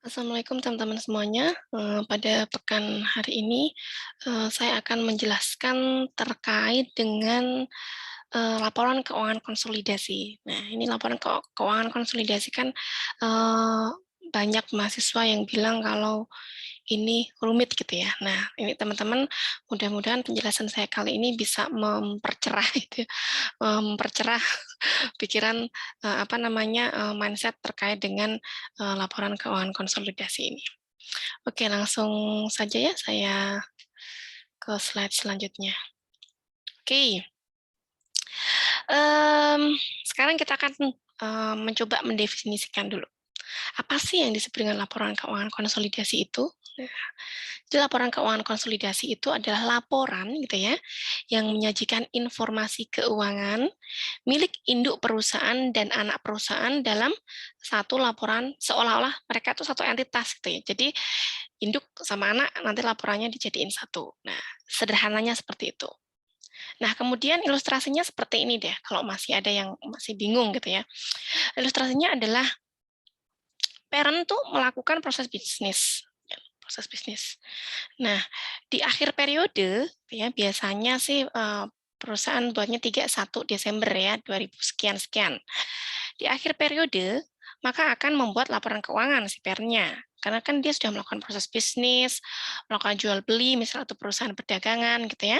Assalamualaikum teman-teman semuanya. Pada pekan hari ini, saya akan menjelaskan terkait dengan laporan keuangan konsolidasi. Nah, ini laporan keuangan konsolidasi kan banyak mahasiswa yang bilang kalau ini rumit gitu ya. Nah, ini teman-teman, mudah-mudahan penjelasan saya kali ini bisa mempercerah itu, mempercerah pikiran mindset terkait dengan laporan keuangan konsolidasi ini. Oke, langsung saja ya saya ke slide selanjutnya. Oke, sekarang kita akan mencoba mendefinisikan dulu. Apa sih yang disebut dengan laporan keuangan konsolidasi itu? Nah, jadi laporan keuangan konsolidasi itu adalah laporan gitu ya, yang menyajikan informasi keuangan milik induk perusahaan dan anak perusahaan dalam satu laporan seolah-olah mereka itu satu entitas gitu ya. Jadi induk sama anak nanti laporannya dijadiin satu. Nah, sederhananya seperti itu. Nah, kemudian ilustrasinya seperti ini deh, kalau masih ada yang masih bingung gitu ya. Ilustrasinya adalah parent tuh melakukan proses bisnis. Proses bisnis. Nah, di akhir periode, ya biasanya sih perusahaan buatnya 31 Desember ya, 2000 sekian-sekian. Di akhir periode, maka akan membuat laporan keuangan si parent-nya. Karena kan dia sudah melakukan proses bisnis, melakukan jual beli, misalnya atau perusahaan perdagangan gitu ya.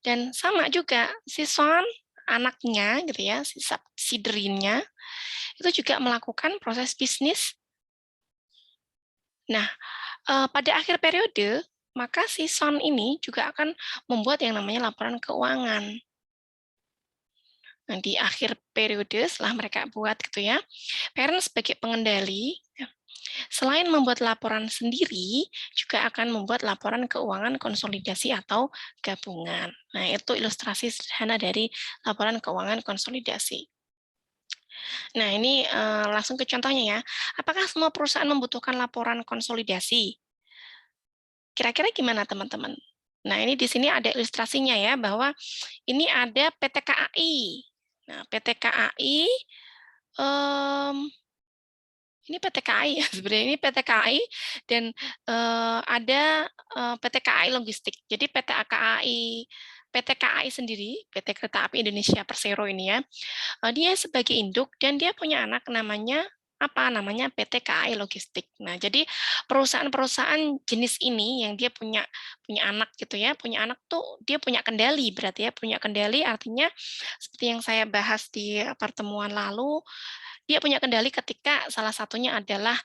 Dan sama juga si son, anaknya gitu ya, si subsidiary-nya, itu juga melakukan proses bisnis. Nah, pada akhir periode, maka si son ini juga akan membuat yang namanya laporan keuangan. Nah, di akhir periode setelah mereka buat gitu ya, parent sebagai pengendali, selain membuat laporan sendiri, juga akan membuat laporan keuangan konsolidasi atau gabungan. Nah, itu ilustrasi sederhana dari laporan keuangan konsolidasi. Nah, ini langsung ke contohnya ya. Apakah semua perusahaan membutuhkan laporan konsolidasi? Kira-kira gimana teman-teman? Nah, ini di sini ada ilustrasinya ya, bahwa ini ada PT KAI. Nah, PT KAI, ini PT KAI ya, sebenarnya ini PT KAI dan ada PT KAI Logistik. Jadi PT KAI sendiri, PT Kereta Api Indonesia Persero ini ya, dia sebagai induk dan dia punya anak namanya apa namanya PT KAI Logistik. Nah, jadi perusahaan-perusahaan jenis ini yang dia punya punya anak gitu ya, punya anak tuh dia punya kendali berarti ya, punya kendali artinya seperti yang saya bahas di pertemuan lalu, dia punya kendali ketika salah satunya adalah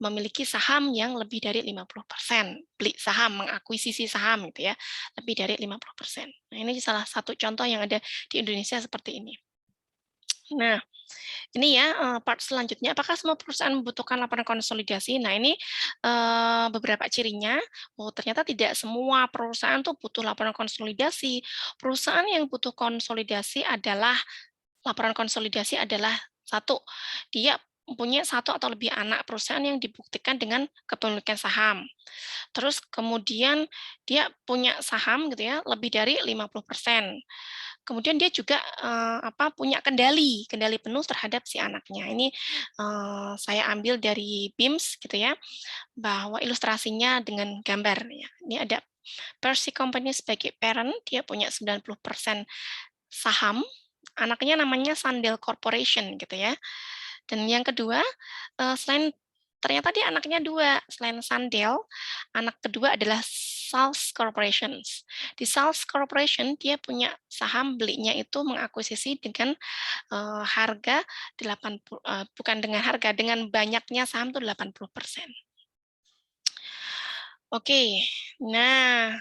memiliki saham yang lebih dari 50%, beli saham, mengakuisisi saham gitu ya, lebih dari 50%. Nah, ini salah satu contoh yang ada di Indonesia seperti ini. Nah, ini ya part selanjutnya, apakah semua perusahaan membutuhkan laporan konsolidasi? Nah, ini beberapa cirinya, oh ternyata tidak semua perusahaan tuh butuh laporan konsolidasi. Perusahaan yang butuh konsolidasi adalah laporan konsolidasi adalah satu, dia mempunyai satu atau lebih anak perusahaan yang dibuktikan dengan kepemilikan saham. Terus kemudian dia punya saham gitu ya, lebih dari 50%. Kemudian dia juga punya kendali penuh terhadap si anaknya. Ini saya ambil dari BIMS gitu ya, bahwa ilustrasinya dengan gambar ya. Ini ada Percy Company sebagai parent, dia punya 90% saham, anaknya namanya Sandel Corporation gitu ya. Dan yang kedua, selain ternyata dia anaknya dua, selain Sandel, anak kedua adalah Sals Corporations. Di Sals Corporation dia punya saham belinya itu mengakuisisi dengan harga 80 bukan dengan harga, dengan banyaknya saham itu 80%. Oke, nah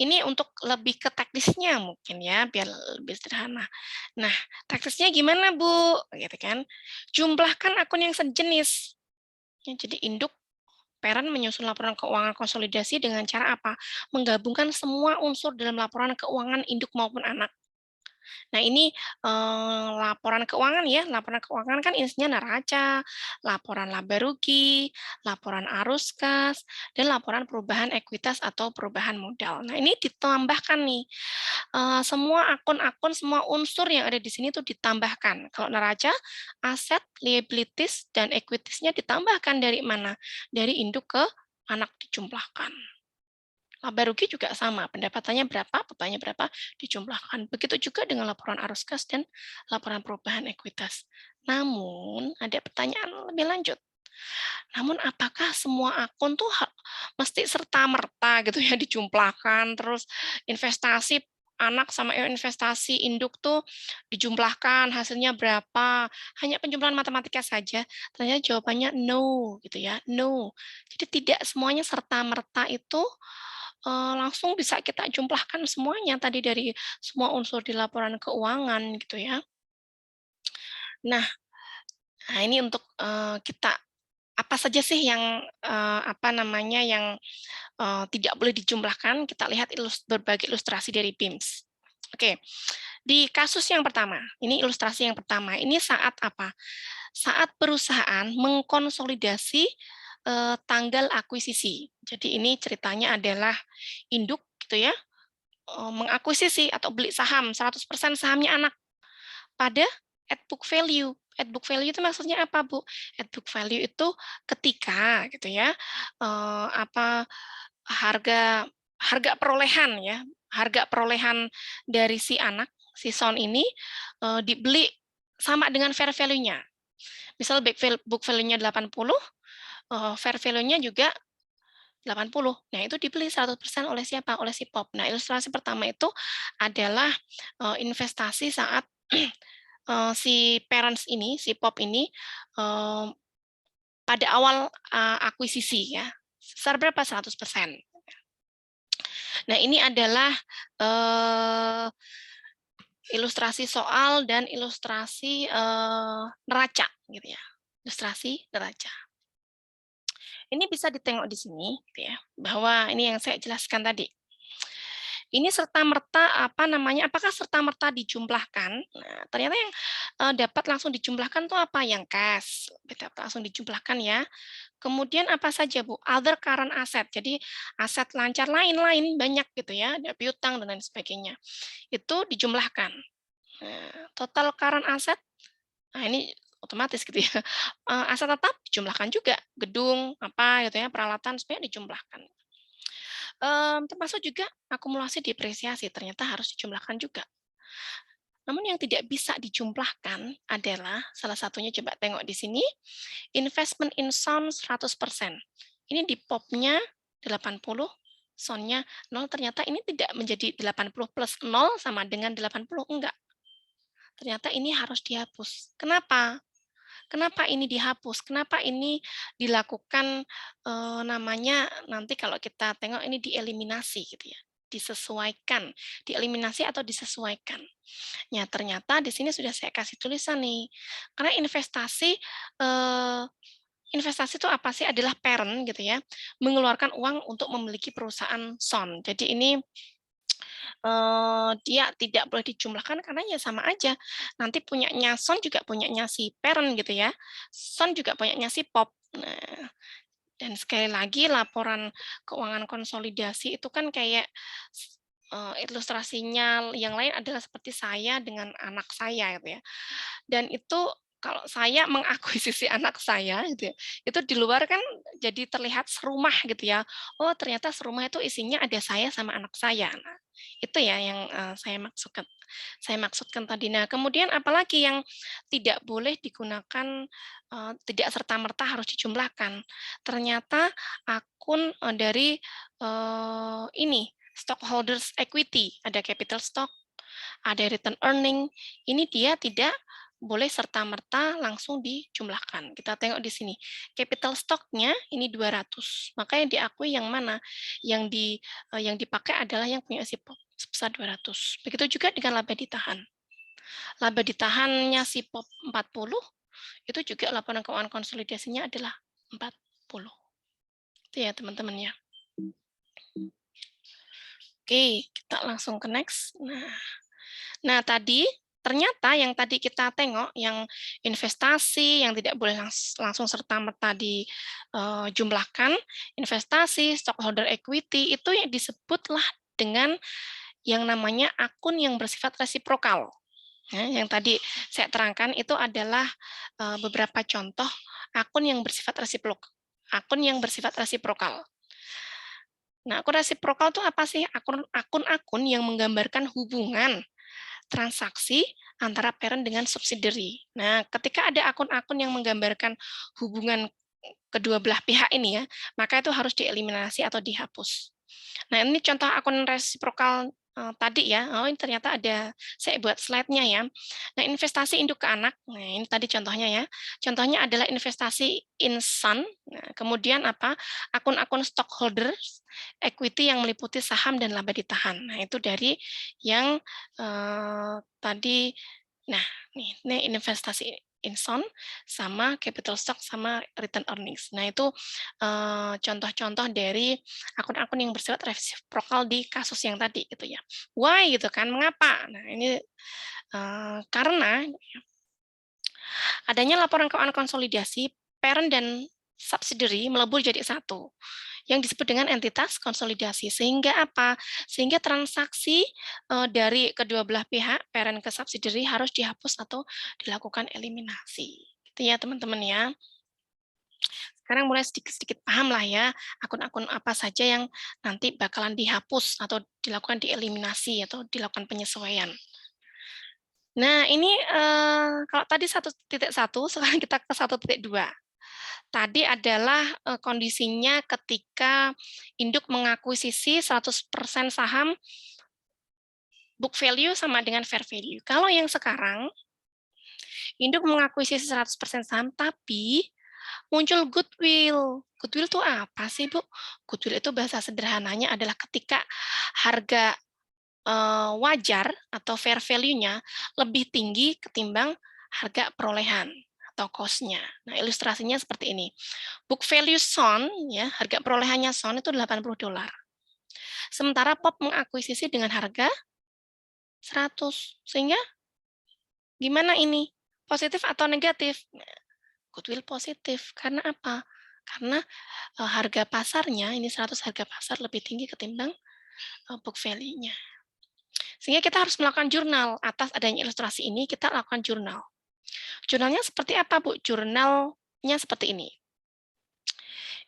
ini untuk lebih ke teknisnya mungkin ya, biar lebih sederhana. Nah, teknisnya gimana, Bu? Gitu kan. Jumlahkan akun yang sejenis. Ya, jadi induk parent menyusun laporan keuangan konsolidasi dengan cara apa? Menggabungkan semua unsur dalam laporan keuangan induk maupun anak. Nah, ini laporan keuangan ya. Laporan keuangan kan isinya neraca, laporan laba rugi, laporan arus kas, dan laporan perubahan ekuitas atau perubahan modal. Nah, ini ditambahkan nih. Semua akun-akun, semua unsur yang ada di sini tuh ditambahkan. Kalau neraca, aset, liabilities, dan equities-nya ditambahkan dari mana? Dari induk ke anak dijumlahkan. Laba rugi juga sama, pendapatannya berapa, bebannya berapa, dijumlahkan. Begitu juga dengan laporan arus kas dan laporan perubahan ekuitas. Namun, ada pertanyaan lebih lanjut. Namun, apakah semua akun tuh mesti serta-merta gitu ya dijumlahkan, terus investasi anak sama investasi induk tuh dijumlahkan, hasilnya berapa, hanya penjumlahan matematika saja? Ternyata jawabannya no, gitu ya, no. Jadi tidak semuanya serta-merta itu langsung bisa kita jumlahkan semuanya tadi dari semua unsur di laporan keuangan gitu ya. Nah, ini untuk kita apa saja sih yang apa namanya yang tidak boleh dijumlahkan? Kita lihat berbagai ilustrasi dari BIMS. Oke, di kasus yang pertama, ini ilustrasi yang pertama. Ini saat apa? Saat perusahaan mengkonsolidasi tanggal akuisisi. Jadi ini ceritanya adalah induk gitu ya, mengakuisisi atau beli saham 100% sahamnya anak pada at book value. At book value itu maksudnya apa, Bu? At book value itu ketika gitu ya, apa harga harga perolehan ya, harga perolehan dari si anak, si son ini dibeli sama dengan fair value-nya. Misal book value-nya 80, fair value-nya juga 80. Nah, itu dibeli 100% oleh siapa? Oleh si POP. Nah, ilustrasi pertama itu adalah investasi saat si parents ini, si POP ini pada awal akuisisi ya. Sebesar berapa? 100%. Nah, ini adalah ilustrasi soal dan ilustrasi neraca gitu ya. Ilustrasi neraca. Ini bisa ditengok di sini gitu ya, bahwa ini yang saya jelaskan tadi. Ini serta-merta apa namanya, apakah serta-merta dijumlahkan? Nah, ternyata yang dapat langsung dijumlahkan tuh apa? Yang cash, dapat langsung dijumlahkan ya. Kemudian apa saja, Bu? Other current asset. Jadi aset lancar lain-lain banyak gitu ya, ada piutang dan lain sebagainya. Itu dijumlahkan. Nah, total current asset, nah ini otomatis gitu ya. Aset tetap dijumlahkan juga, gedung apa gitu ya, peralatan sebenarnya dijumlahkan. Termasuk juga akumulasi depresiasi, ternyata harus dijumlahkan juga. Namun yang tidak bisa dijumlahkan adalah, salah satunya coba tengok di sini, investment in son 100%. Ini di POP-nya 80, son-nya 0, ternyata ini tidak menjadi 80 plus 0 sama dengan 80, enggak. Ternyata ini harus dihapus. Kenapa? Kenapa ini dihapus? Kenapa ini dilakukan namanya nanti kalau kita tengok ini dieliminasi gitu ya, disesuaikan, dieliminasi atau disesuaikan. Ya ternyata di sini sudah saya kasih tulisan nih, karena investasi itu apa sih? Adalah parent gitu ya, mengeluarkan uang untuk memiliki perusahaan son. Jadi ini dia tidak boleh dijumlahkan karena ya sama aja. Nanti punyanya Son juga punyanya si parent gitu ya. Son juga punyanya si Pop. Nah, dan sekali lagi laporan keuangan konsolidasi itu kan kayak ilustrasinya yang lain adalah seperti saya dengan anak saya gitu ya. Dan itu kalau saya mengakuisisi anak saya gitu ya, itu di luar kan jadi terlihat serumah gitu ya. Oh, ternyata serumah itu isinya ada saya sama anak saya. Nah, itu ya yang saya maksudkan tadi. Nah, kemudian apalagi yang tidak boleh digunakan tidak serta-merta harus dijumlahkan. Ternyata akun dari ini stockholders equity, ada capital stock, ada return earning, ini dia tidak boleh serta-merta langsung dijumlahkan. Kita tengok di sini. Capital stock-nya ini 200. Maka yang diakui yang mana? Yang dipakai adalah yang punya si POP sebesar 200. Begitu juga dengan laba ditahan. Laba ditahannya si POP 40, itu juga laporan keuangan konsolidasinya adalah 40. Itu ya teman-teman ya. Oke, kita langsung ke next. Nah, Nah, tadi ternyata yang tadi kita tengok, yang investasi yang tidak boleh langsung serta-merta dijumlahkan, investasi, stockholder equity, itu yang disebutlah dengan yang namanya akun yang bersifat resiprokal. Yang tadi saya terangkan itu adalah beberapa contoh akun yang bersifat resiprokal. Nah, akun resiprokal itu apa sih? Akun-akun yang menggambarkan hubungan transaksi antara parent dengan subsidiary. Nah, ketika ada akun-akun yang menggambarkan hubungan kedua belah pihak ini ya, maka itu harus dieliminasi atau dihapus. Nah, ini contoh akun resiprokal tadi ya. Oh, ini ternyata ada, saya buat slide-nya ya. Nah, investasi induk ke anak. Nah, ini tadi contohnya ya. Contohnya adalah investasi insan. Nah, kemudian apa? Akun-akun stockholders, equity yang meliputi saham dan laba ditahan. Nah, itu dari yang tadi. Nah, ini investasi Inson sama capital stock sama return earnings. Nah, itu contoh-contoh dari akun-akun yang bersifat resiprokal di kasus yang tadi gitu ya. Why gitu kan? Mengapa? Nah, ini karena adanya laporan keuangan konsolidasi parent dan subsidiary melebur jadi satu yang disebut dengan entitas konsolidasi. Sehingga apa? Sehingga transaksi dari kedua belah pihak, parent ke subsidiary, harus dihapus atau dilakukan eliminasi. Gitu ya, teman-teman ya. Sekarang mulai sedikit-sedikit paham lah ya, akun-akun apa saja yang nanti bakalan dihapus atau dilakukan dieliminasi atau dilakukan penyesuaian. Nah, ini kalau tadi 1.1, sekarang kita ke 1.2. Tadi adalah kondisinya ketika induk mengakuisisi 100% saham, book value sama dengan fair value. Kalau yang sekarang, induk mengakuisisi 100% saham, tapi muncul goodwill. Goodwill itu apa sih, Bu? Goodwill itu bahasa sederhananya adalah ketika harga wajar atau fair value-nya lebih tinggi ketimbang harga perolehan atau cost-nya. Nah, ilustrasinya seperti ini. Book value Son, ya, harga perolehannya Son itu $80. Sementara Pop mengakuisisi dengan harga 100. Sehingga gimana ini? Positif atau negatif? Goodwill positif. Karena apa? Karena harga pasarnya, ini 100 harga pasar lebih tinggi ketimbang book value-nya. Sehingga kita harus melakukan jurnal. Atas adanya ilustrasi ini, kita lakukan jurnal. Jurnalnya seperti apa, Bu? Jurnalnya seperti ini.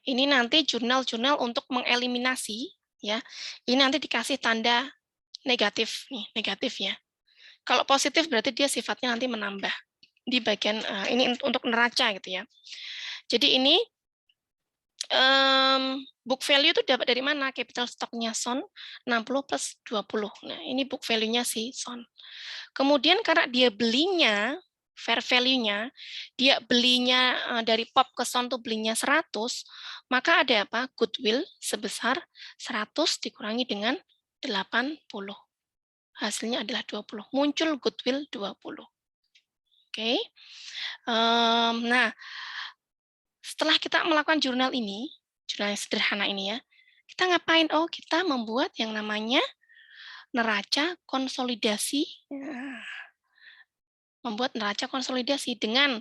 Ini nanti jurnal-jurnal untuk mengeliminasi, ya. Ini nanti dikasih tanda negatif, nih, negatif ya. Kalau positif berarti dia sifatnya nanti menambah di bagian ini untuk neraca gitu ya. Jadi ini book value itu dapat dari mana? Capital stock-nya Son 60 plus 20. Nah, ini book value-nya si Son. Kemudian karena dia belinya fair value-nya, dia belinya dari Pop ke Son tuh belinya 100, maka ada apa? Goodwill sebesar 100 dikurangi dengan 80. Hasilnya adalah 20. Muncul goodwill 20. Oke. Nah, setelah kita melakukan jurnal ini, jurnal yang sederhana ini ya, kita ngapain? Oh, kita membuat yang namanya neraca konsolidasi. Membuat neraca konsolidasi dengan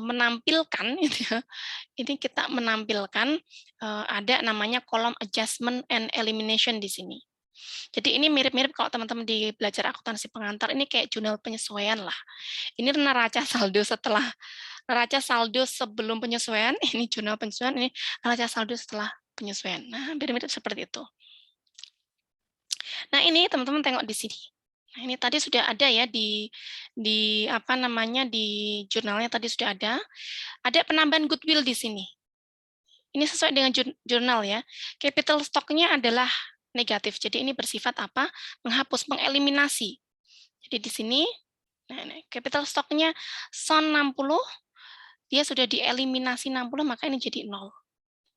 menampilkan, gitu ya, ini kita menampilkan ada namanya kolom adjustment and elimination di sini. Jadi ini mirip-mirip kalau teman-teman di belajar akuntansi pengantar, ini kayak jurnal penyesuaian lah. Ini neraca saldo setelah neraca saldo sebelum penyesuaian, ini jurnal penyesuaian, ini neraca saldo setelah penyesuaian. Nah, mirip-mirip seperti itu. Nah, ini teman-teman tengok di sini. Nah, ini tadi sudah ada ya di apa namanya di jurnalnya tadi sudah ada. Ada penambahan goodwill di sini. Ini sesuai dengan jurnal ya. Capital stock-nya adalah negatif. Jadi ini bersifat apa? Menghapus, mengeliminasi. Jadi di sini nah, capital stock-nya Son 60, dia sudah dieliminasi 60, maka ini jadi 0.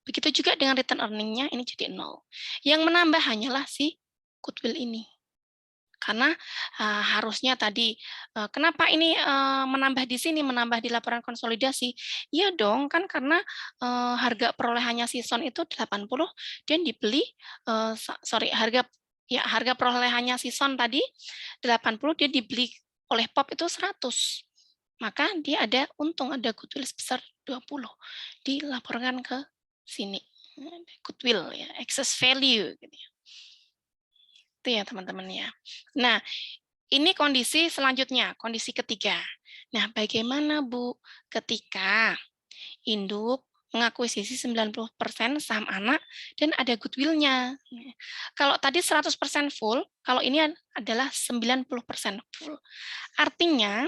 Begitu juga dengan return earning-nya, ini jadi 0. Yang menambah hanyalah si goodwill ini. Karena harusnya tadi, kenapa ini menambah di sini, menambah di laporan konsolidasi? Iya dong, kan karena harga perolehannya si Son itu 80 dan dibeli, harga ya harga perolehannya si Son tadi 80, dia dibeli oleh Pop itu 100. Maka dia ada untung, ada goodwill sebesar 20. Dilaporkan ke sini. Goodwill ya, excess value gitu ya. Itu ya teman-teman ya. Nah, ini kondisi selanjutnya, kondisi ketiga. Nah, bagaimana Bu ketika induk mengakuisisi 90% saham anak dan ada goodwill-nya. Kalau tadi 100% full, kalau ini adalah 90% full. Artinya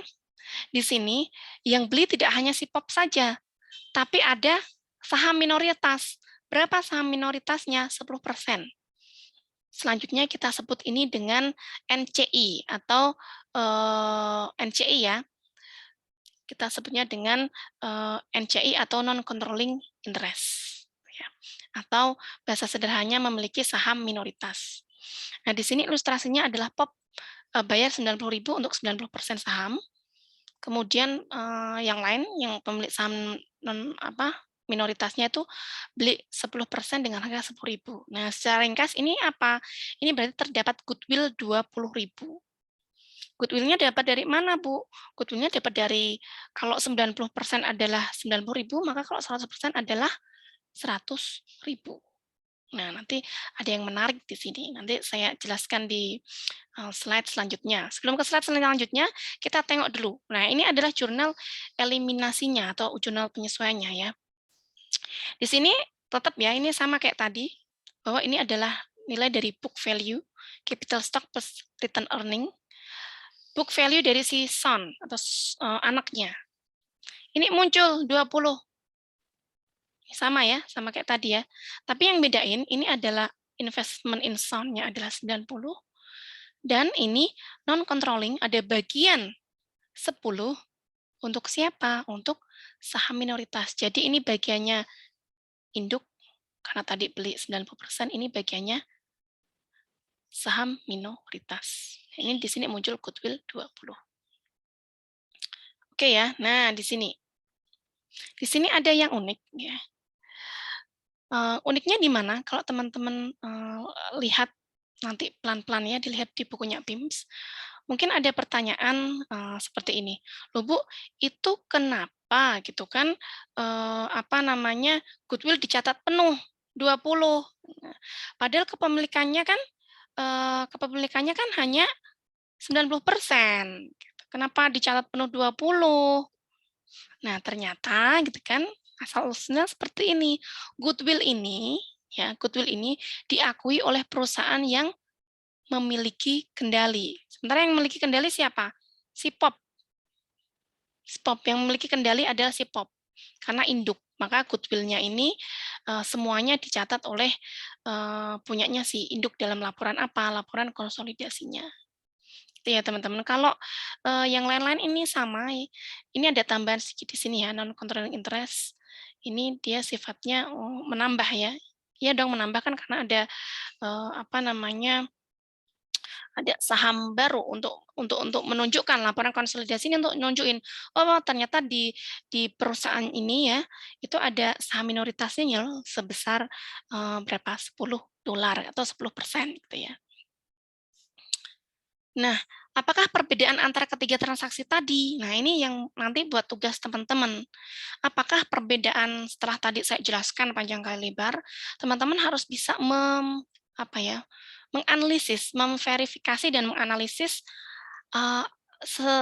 di sini yang beli tidak hanya si Pop saja, tapi ada saham minoritas. Berapa saham minoritasnya? 10%. Selanjutnya kita sebut ini dengan NCI atau NCI ya. Kita sebutnya dengan NCI atau non-controlling interest. Ya. Atau bahasa sederhananya memiliki saham minoritas. Nah, di sini ilustrasinya adalah Pop bayar 90.000 untuk 90% saham. Kemudian yang lain, yang pemilik saham minoritasnya itu beli 10% dengan harga 10.000. Nah, secara ringkas ini apa? Ini berarti terdapat goodwill 20.000. Goodwill-nya dapat dari mana, Bu? Goodwill-nya dapat dari, kalau 90% adalah 90.000, maka kalau 100% adalah 100.000. Nah, nanti ada yang menarik di sini. Nanti saya jelaskan di slide selanjutnya. Sebelum ke slide selanjutnya, kita tengok dulu. Nah, ini adalah jurnal eliminasinya atau jurnal penyesuaiannya ya. Di sini tetap ya, ini sama kayak tadi, bahwa ini adalah nilai dari book value, capital stock plus return earning, book value dari si Son atau anaknya. Ini muncul 20. Sama ya, sama kayak tadi ya. Tapi yang bedain ini adalah investment in Son-nya adalah 90 dan ini non-controlling ada bagian 10 untuk siapa? Untuk saham minoritas. Jadi ini bagiannya induk karena tadi beli 90%, ini bagiannya saham minoritas. Ini di sini muncul goodwill 20. Oke ya. Nah, di sini. Di sini ada yang unik ya. Uniknya di mana? Kalau teman-teman lihat nanti pelan-pelan ya, dilihat di bukunya BIMS, mungkin ada pertanyaan seperti ini. Loh Bu, itu kenapa gitu kan goodwill dicatat penuh 20. Nah, padahal kepemilikannya kan hanya 90%. Gitu. Kenapa dicatat penuh 20? Nah, ternyata gitu kan asal-usulnya seperti ini. Goodwill ini diakui oleh perusahaan yang memiliki kendali. Sementara yang memiliki kendali siapa? Si Pop. Si Pop yang memiliki kendali adalah si Pop. Karena induk. Maka goodwill-nya ini semuanya dicatat oleh punyanya si induk dalam laporan apa? Laporan konsolidasinya. Itu ya teman-teman. Kalau yang lain-lain ini sama. Ini ada tambahan sedikit di sini ya, non-controlling interest. Ini dia sifatnya menambah ya. Iya dong menambah kan karena ada ada saham baru untuk menunjukkan laporan konsolidasi ini untuk nunjukin ternyata di perusahaan ini ya itu ada saham minoritasnya loh sebesar berapa $10 atau 10% gitu ya. Nah, apakah perbedaan antara ketiga transaksi tadi? Nah, ini yang nanti buat tugas teman-teman. Apakah perbedaan setelah tadi saya jelaskan panjang kali lebar, teman-teman harus bisa menganalisis, memverifikasi dan menganalisis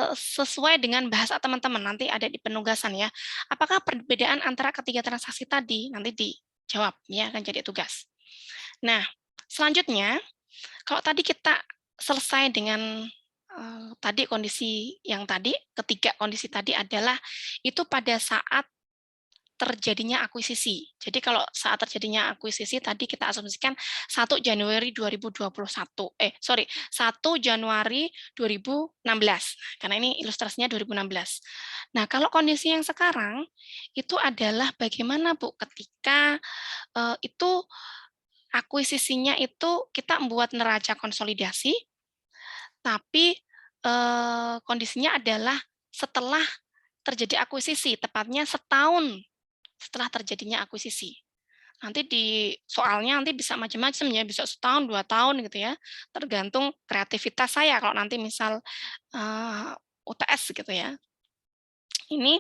sesuai dengan bahasa teman-teman. Nanti ada di penugasan ya. Apakah perbedaan antara ketiga transaksi tadi? Nanti dijawab ya, akan jadi tugas. Nah, selanjutnya kalau tadi kita selesai dengan tadi ketiga kondisi tadi adalah itu pada saat terjadinya akuisisi. Jadi kalau saat terjadinya akuisisi tadi kita asumsikan 1 Januari 2021. 1 Januari 2016. Karena ini ilustrasinya 2016. Nah, kalau kondisi yang sekarang itu adalah bagaimana Bu ketika itu akuisisinya itu kita membuat neraca konsolidasi, tapi kondisinya adalah setelah terjadi akuisisi, tepatnya setahun setelah terjadinya akuisisi. Nanti di soalnya nanti bisa macam-macam ya, bisa setahun, 2 tahun gitu ya, tergantung kreativitas saya kalau nanti misal, UTS gitu ya. Ini,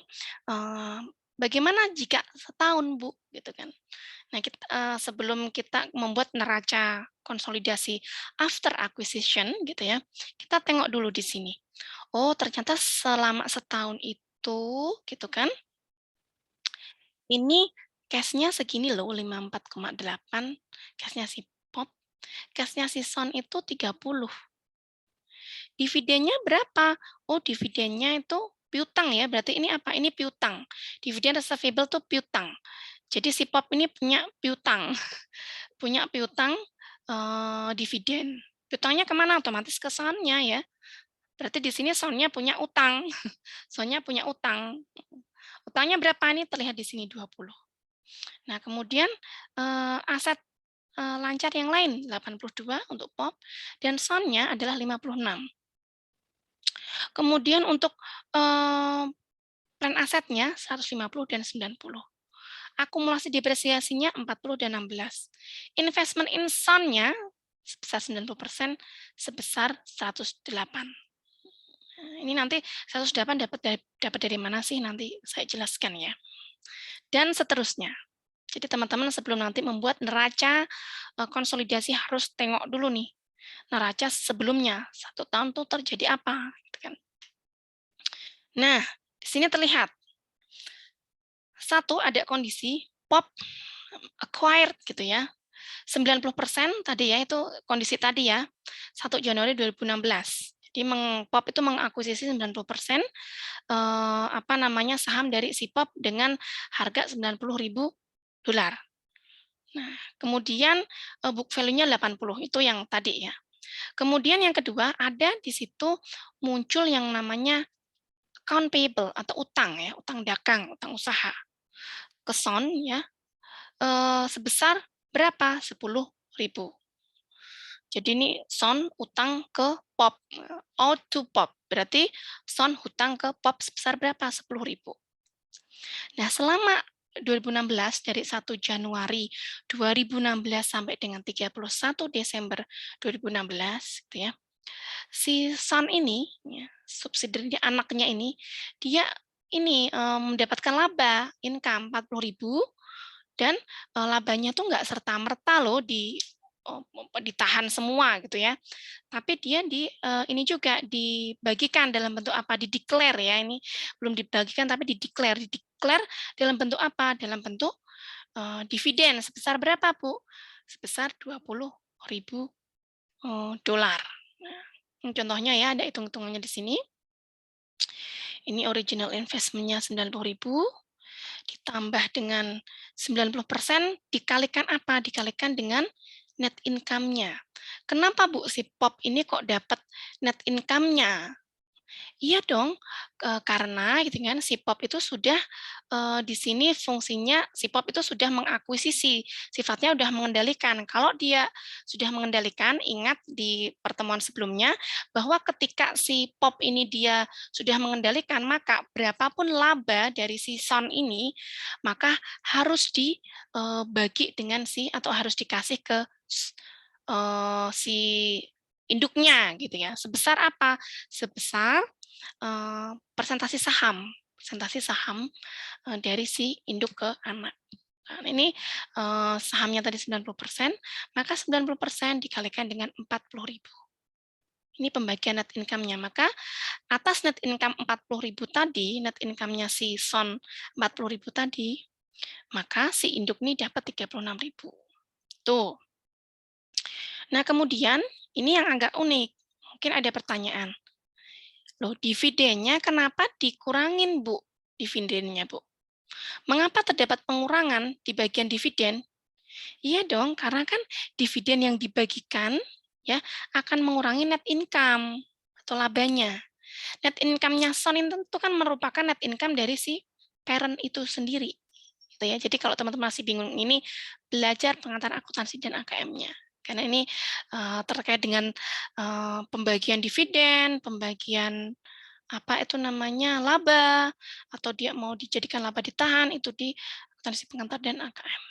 bagaimana jika setahun, Bu? Gitu kan. Nah, sebelum kita membuat neraca konsolidasi after acquisition gitu ya, kita tengok dulu di sini. Oh, ternyata selama setahun itu gitu kan, ini cash-nya segini loh, 54,8, cash-nya si Pop, cash-nya si Son itu 30. Dividennya berapa? Oh, dividennya itu piutang ya, berarti ini apa? Ini piutang. Dividen receivable tuh piutang. Jadi si Pop ini punya piutang, punya piutang dividen. Piutangnya kemana? Otomatis ke Son-nya ya. Berarti di sini Son-nya punya utang. Son-nya punya utang. Utangnya berapa nih? Terlihat di sini 20. Nah, kemudian aset lancar yang lain 82 untuk Pop dan Son-nya adalah 56. Kemudian untuk plan asetnya 150 dan 90. Akumulasi depresiasinya 40 dan 16. Investment in Son-nya sebesar 90% sebesar 108. Ini nanti 108 dapat dari mana sih, nanti saya jelaskan ya. Dan seterusnya. Jadi teman-teman sebelum nanti membuat neraca konsolidasi harus tengok dulu nih neraca sebelumnya 1 tahun tuh terjadi apa, gitu kan. Nah, di sini terlihat satu ada kondisi Pop acquired gitu ya. 90% tadi ya, itu kondisi tadi ya, 1 Januari 2016. Jadi Pop itu mengakuisisi 90% apa namanya, saham dari si Pop dengan harga $90.000. Nah, kemudian book value-nya 80, itu yang tadi ya. Kemudian yang kedua, ada di situ muncul yang namanya account payable atau utang ya, utang dagang, utang usaha. Ke Son ya, sebesar berapa? 10.000. Jadi ini Son utang ke Pop, out to Pop. Berarti Son hutang ke Pop sebesar berapa? 10.000. Nah, selama 2016 dari 1 Januari 2016 sampai dengan 31 Desember 2016 gitu ya. Si Son ini ya, subsidiary anaknya ini dia ini mendapatkan laba income 40.000 dan labanya tuh nggak serta-merta loh ditahan semua gitu ya. Tapi dia ini juga dibagikan dalam bentuk apa? Di-declare ya, ini belum dibagikan tapi di-declare. Di-declare dalam bentuk apa? Dalam bentuk dividen sebesar berapa, Bu? Sebesar $20.000. Nah, contohnya ya, ada hitung-hitungannya di sini. Ini original investment-nya 90.000 ditambah dengan 90% dikalikan apa? Dikalikan dengan net income-nya. Kenapa Bu si Pop ini kok dapat net income-nya? Iya dong, karena gitu kan si Pop itu sudah di sini fungsinya si Pop itu sudah mengakuisisi, sifatnya sudah mengendalikan. Kalau dia sudah mengendalikan, ingat di pertemuan sebelumnya bahwa ketika si Pop ini dia sudah mengendalikan, maka berapapun laba dari si Son ini, maka harus dibagi dengan atau harus dikasih ke si induknya gitu ya. Sebesar apa? Sebesar persentase saham dari si induk ke anak. Nah, ini sahamnya tadi 90%, maka 90% dikalikan dengan 40.000. Ini pembagian net income-nya. Maka atas net income 40.000 tadi, net income-nya si Son 40.000 tadi, maka si induk ini dapat 36.000. Tuh. Nah, kemudian ini yang agak unik. Mungkin ada pertanyaan. Loh, dividennya kenapa dikurangin, Bu? Dividennya, Bu. Mengapa terdapat pengurangan di bagian dividen? Iya dong, karena kan dividen yang dibagikan ya akan mengurangi net income atau labanya. Net income-nya Son itu kan merupakan net income dari si parent itu sendiri. Gitu ya. Jadi kalau teman-teman masih bingung ini, belajar pengantar akuntansi dan AKM-nya. Karena ini terkait dengan pembagian dividen, pembagian apa itu namanya laba, atau dia mau dijadikan laba ditahan, itu di akuntansi pengantar dan AKM.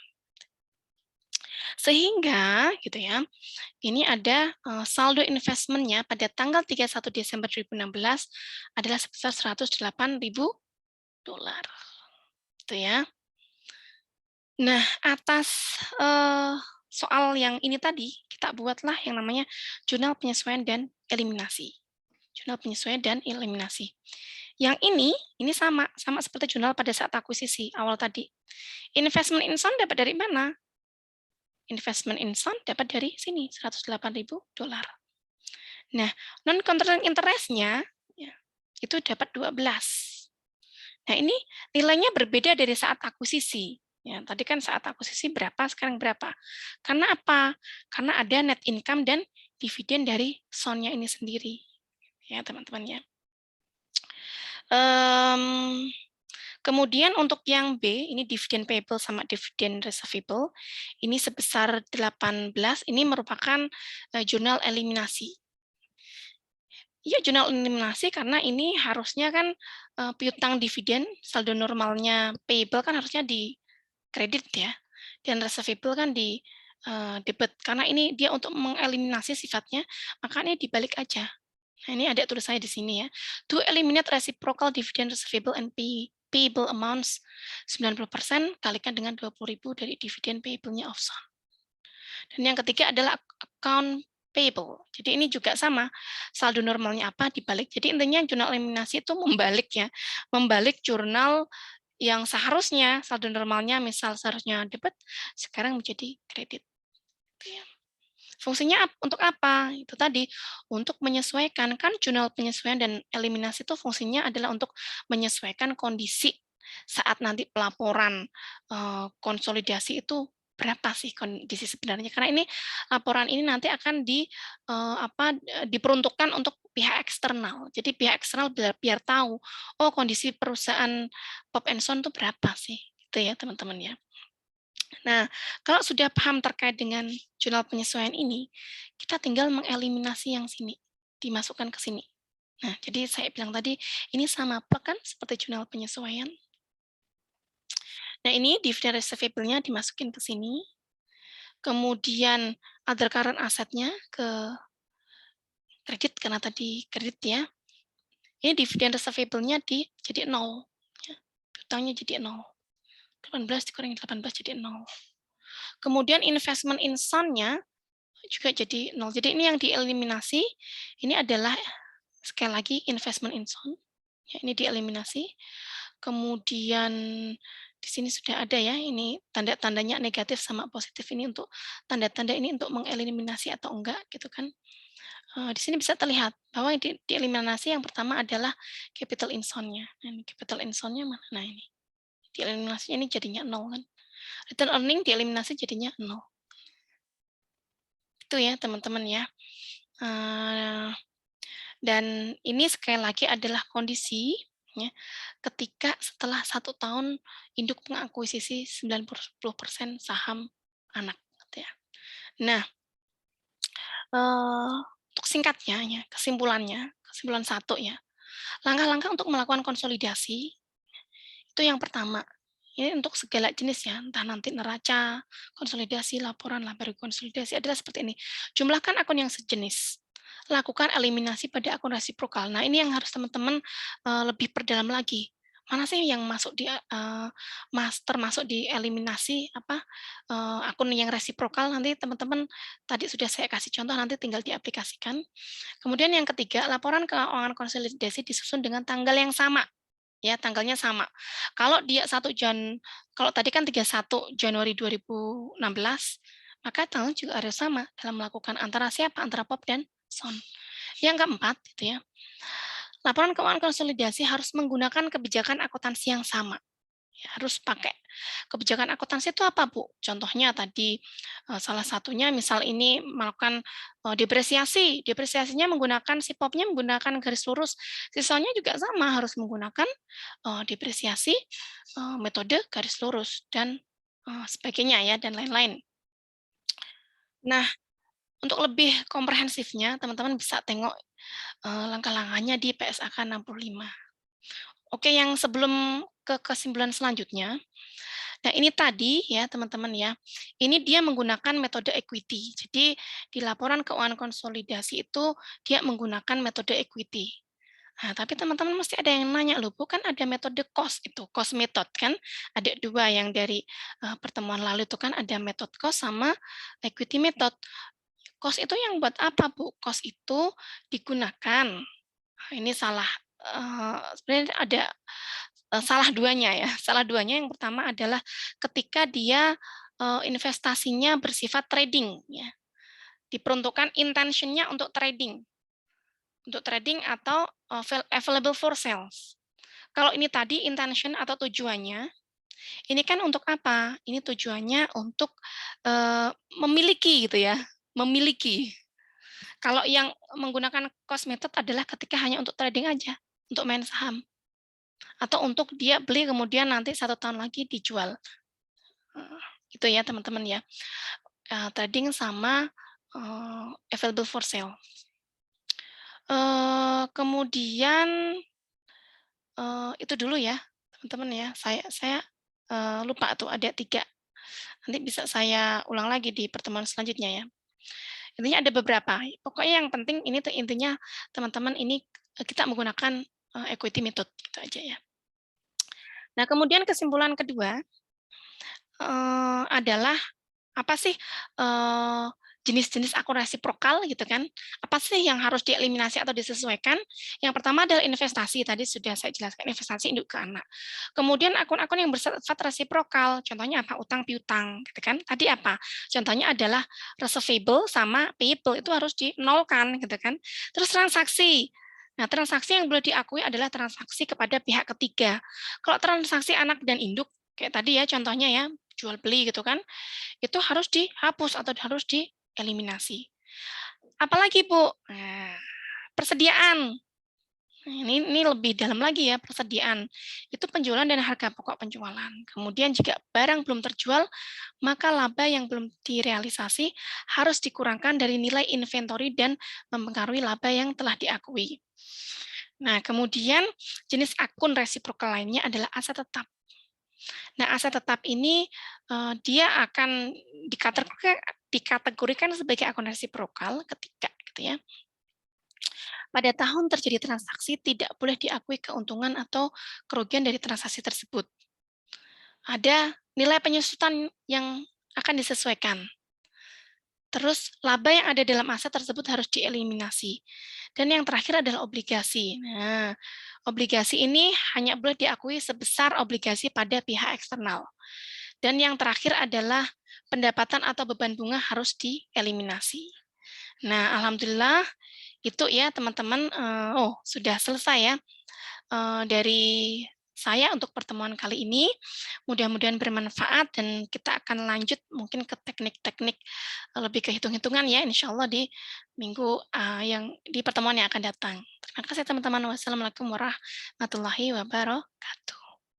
Sehingga gitu ya, ini ada saldo investmentnya pada tanggal 31 Desember 2016 adalah sebesar $108.000. Gitu ya. Nah, atas soal yang ini tadi, kita buatlah yang namanya jurnal penyesuaian dan eliminasi. Jurnal penyesuaian dan eliminasi. Yang ini sama seperti jurnal pada saat akuisisi awal tadi. Investment in sound dapat dari mana? Investment in sound dapat dari sini, $108.000. Nah, non-controlling interest-nya ya, itu dapat 12. Nah, ini nilainya berbeda dari saat akuisisi. Ya, tadi kan saat akuisisi berapa, sekarang berapa. Karena apa? Karena ada net income dan dividen dari sound-nya ini sendiri. Ya, teman-teman ya. Kemudian untuk yang B, ini dividen payable sama dividen reservable, ini sebesar 18, ini merupakan jurnal eliminasi. Iya, jurnal eliminasi karena ini harusnya kan piutang dividen, saldo normalnya payable kan harusnya di kredit ya, dan reservable kan di debit. Karena ini dia untuk mengeliminasi sifatnya, makanya dibalik aja. Nah, ini ada tulisannya di sini ya. To eliminate reciprocal dividend receivable and payable amounts 90% kalikan dengan 20.000 dari dividen payable-nya of Son. Dan yang ketiga adalah account payable. Jadi ini juga sama, saldo normalnya apa dibalik. Jadi intinya jurnal eliminasi itu membalik ya, membalik jurnal yang seharusnya saldo normalnya misal seharusnya debit, sekarang menjadi kredit. Fungsinya untuk apa? Itu tadi, untuk menyesuaikan. Kan jurnal penyesuaian dan eliminasi itu fungsinya adalah untuk menyesuaikan kondisi saat nanti pelaporan konsolidasi itu berapa sih kondisi sebenarnya. Karena ini laporan ini nanti akan diperuntukkan untuk pihak eksternal. Jadi pihak eksternal biar tahu, oh kondisi perusahaan Pop and Son itu berapa sih. Gitu ya teman-teman ya. Nah, kalau sudah paham terkait dengan jurnal penyesuaian ini, kita tinggal mengeliminasi yang sini, dimasukkan ke sini. Nah, jadi saya bilang tadi, ini sama kan seperti jurnal penyesuaian. Nah, ini dividen receivable-nya dimasukin ke sini. Kemudian other current asset-nya ke kredit, karena tadi kredit ya. Ini dividen receivable-nya jadi 0. Utangnya jadi 0. 18 dikurangi 18 jadi 0. Kemudian investment in Son-nya juga jadi 0. Jadi ini yang dieliminasi, ini adalah sekali lagi investment in Son. Ya, ini dieliminasi. Kemudian di sini sudah ada ya, ini tanda-tandanya negatif sama positif ini untuk tanda-tanda ini untuk mengeliminasi atau enggak gitu kan. Di sini bisa terlihat bahwa yang dieliminasi yang pertama adalah capital in Son-nya. Nah, capital in Son-nya mana? Nah, ini. Dieliminasinya ini jadinya 0 kan. Return earning dieliminasi jadinya 0. Itu ya teman-teman ya. Dan ini sekali lagi adalah kondisi ya, ketika setelah 1 tahun induk mengakuisisi 90% saham anak. Gitu ya. Nah, untuk singkatnya, ya, kesimpulan 1 ya, langkah-langkah untuk melakukan konsolidasi, itu yang pertama, ini untuk segala jenis ya, entah nanti neraca, konsolidasi, laporan, baru konsolidasi adalah seperti ini. Jumlahkan akun yang sejenis. Lakukan eliminasi pada akun resiprokal. Nah, ini yang harus teman-teman lebih perdalam lagi. Mana sih yang masuk di termasuk di eliminasi akun yang resiprokal, nanti teman-teman tadi sudah saya kasih contoh, nanti tinggal diaplikasikan. Kemudian yang ketiga, laporan keuangan konsolidasi disusun dengan tanggal yang sama. Ya, tanggalnya sama. Kalau kalau tadi kan 31 Januari 2016, maka tanggal juga harus sama dalam melakukan antara siapa? Antara Pop dan Son. Yang keempat, gitu ya. Laporan keuangan konsolidasi harus menggunakan kebijakan akuntansi yang sama. Ya, harus pakai kebijakan akuntansi itu apa, Bu? Contohnya tadi salah satunya misal ini melakukan depresiasi. Depresiasinya menggunakan si Popnya menggunakan garis lurus. Sisanya juga sama harus menggunakan depresiasi metode garis lurus dan sebagainya ya dan lain-lain. Nah, untuk lebih komprehensifnya teman-teman bisa tengok langkah-langkahnya di PSAK 65. Oke, yang sebelum ke kesimpulan selanjutnya, Nah, ini tadi ya teman-teman ya, ini dia menggunakan metode equity. Jadi di laporan keuangan konsolidasi itu dia menggunakan metode equity. Nah, tapi teman-teman mesti ada yang nanya loh, bukan ada metode cost itu, cost method kan? Ada dua yang dari pertemuan lalu itu kan ada method cost sama equity method. Cost itu yang buat apa, Bu? Cost itu digunakan. Ini salah, sebenarnya ada salah duanya ya. Salah duanya yang pertama adalah ketika dia investasinya bersifat trading ya. Diperuntukkan intentionnya untuk trading atau available for sales. Kalau ini tadi intention atau tujuannya, ini kan untuk apa? Ini tujuannya untuk memiliki gitu ya, memiliki. Kalau yang menggunakan cost method adalah ketika hanya untuk trading aja, untuk main saham. Atau untuk dia beli kemudian nanti 1 tahun lagi dijual. Itu ya teman-teman ya. Trading sama available for sale. Kemudian itu dulu ya teman-teman ya. Saya lupa tuh ada 3. Nanti bisa saya ulang lagi di pertemuan selanjutnya ya. Intinya ada beberapa. Pokoknya yang penting ini tuh intinya teman-teman ini kita menggunakan equity method gitu aja ya. Nah, kemudian kesimpulan kedua adalah apa sih jenis-jenis akun resiprokal gitu kan? Apa sih yang harus dieliminasi atau disesuaikan? Yang pertama adalah investasi, tadi sudah saya jelaskan investasi induk ke anak. Kemudian akun-akun yang bersifat resiprokal, contohnya apa? Utang piutang, gitu kan? Tadi apa? Contohnya adalah receivable sama payable itu harus dinolkan, gitu kan? Terus transaksi. Nah, transaksi yang boleh diakui adalah transaksi kepada pihak ketiga. Kalau transaksi anak dan induk, kayak tadi ya contohnya ya, jual beli gitu kan, itu harus dihapus atau harus dieliminasi. Apalagi Bu? Nah, persediaan. Nah, ini lebih dalam lagi ya, persediaan. Itu penjualan dan harga pokok penjualan. Kemudian jika barang belum terjual, maka laba yang belum direalisasi harus dikurangkan dari nilai inventory dan mempengaruhi laba yang telah diakui. Nah, kemudian jenis akun resiprokal lainnya adalah aset tetap. Nah, aset tetap ini dia akan dikategorikan sebagai akun resiprokal ketika gitu ya. Pada tahun terjadi transaksi tidak boleh diakui keuntungan atau kerugian dari transaksi tersebut. Ada nilai penyusutan yang akan disesuaikan. Terus laba yang ada dalam aset tersebut harus dieliminasi. Dan yang terakhir adalah obligasi. Nah, obligasi ini hanya boleh diakui sebesar obligasi pada pihak eksternal. Dan yang terakhir adalah pendapatan atau beban bunga harus dieliminasi. Nah, alhamdulillah itu ya teman-teman. Sudah selesai ya dari saya untuk pertemuan kali ini. Mudah-mudahan bermanfaat dan kita akan lanjut mungkin ke teknik-teknik lebih ke hitung-hitungan ya, insya Allah di minggu yang di pertemuan yang akan datang. Terima kasih teman-teman. Wassalamualaikum warahmatullahi wabarakatuh.